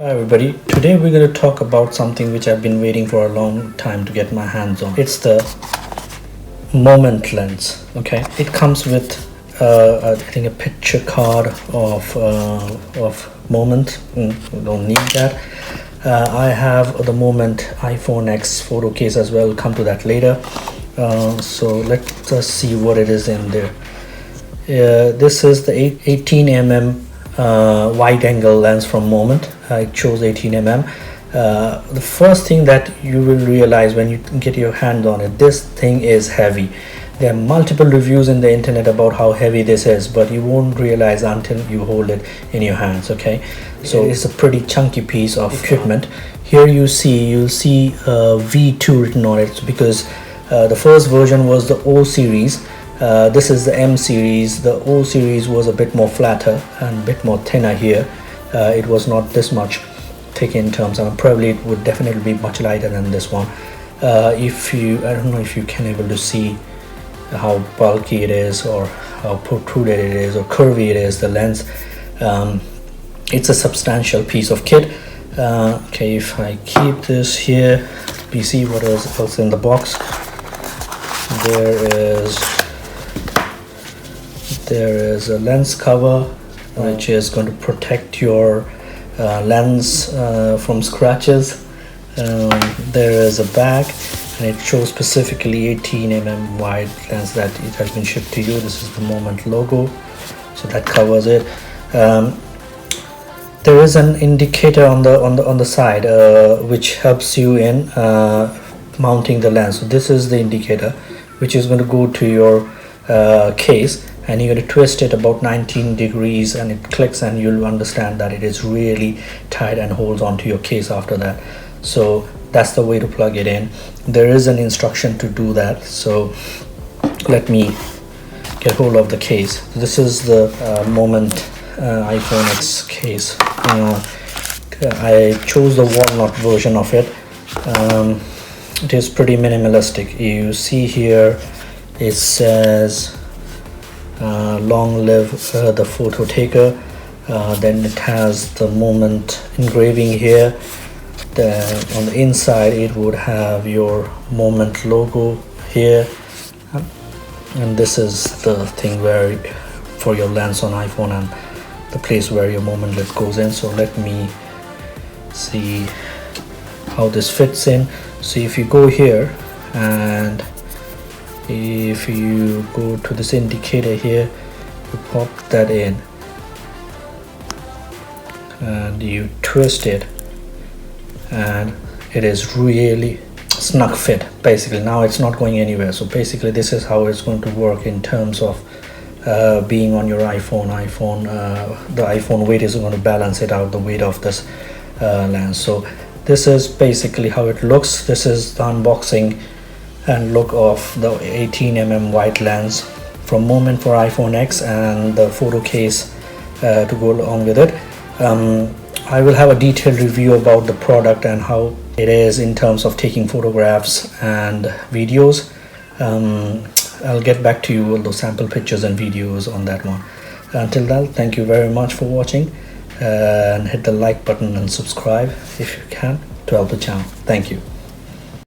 Hi everybody, today we're going to talk about something which I've been waiting for a long time to get my hands on. It's the moment lens. Okay, it comes with I think a picture card of moment. We don't need that. I have the moment iPhone X photo case as well. We'll come to that later. So let's just see what it is in there. This is the 18mm wide angle lens from Moment. It shows 18mm. The first thing that you will realize when you get your hand on it, this thing is heavy. There are multiple reviews in the internet about how heavy this is, but you won't realize until you hold it in your hands. Okay, so it's a pretty chunky piece of equipment. Here you'll see V2 written on it because the first version was the O series. This is the M series. The O series was a bit more flatter and a bit more thinner here. It was not this much thick in terms, and probably it would definitely be much lighter than this one. I don't know if you can able to see how bulky it is or how protruded it is or curvy it is, the lens. It's a substantial piece of kit. Okay, if I keep this here, you see what else in the box. There is a lens cover which is going to protect your lens from scratches. There is a bag and it shows specifically 18mm wide lens that it has been shipped to you. This is the Moment logo, so that covers it. There is an indicator on the side which helps you in mounting the lens. So this is the indicator which is going to go to your case, and you're going to twist it about 19 degrees and it clicks, and you'll understand that it is really tight and holds onto your case after that. So that's the way to plug it in. There is an instruction to do that, so let me get hold of the case. This is the Moment iPhone X case. I chose the Walnut version of it. It is pretty minimalistic. You see here it says long live the photo taker. Then it has the Moment engraving here. On the inside it would have your Moment logo here, and this is the thing where for your lens on iPhone and the place where your Moment lid goes in. So let me see how this fits in. So if you go here and if you go to this indicator here, you pop that in and you twist it, and it is really snug fit basically. Now it's not going anywhere. So basically this is how it's going to work in terms of being on your iPhone. The iPhone weight is going to balance it out, the weight of this lens. So this is basically how it looks. This is the unboxing and look of the 18mm wide lens from Moment for iPhone X and the photo case to go along with it. I will have a detailed review about the product and how it is in terms of taking photographs and videos. I'll get back to you with those sample pictures and videos on that one. Until then, thank you very much for watching, and hit the like button and subscribe if you can to help the channel. Thank you.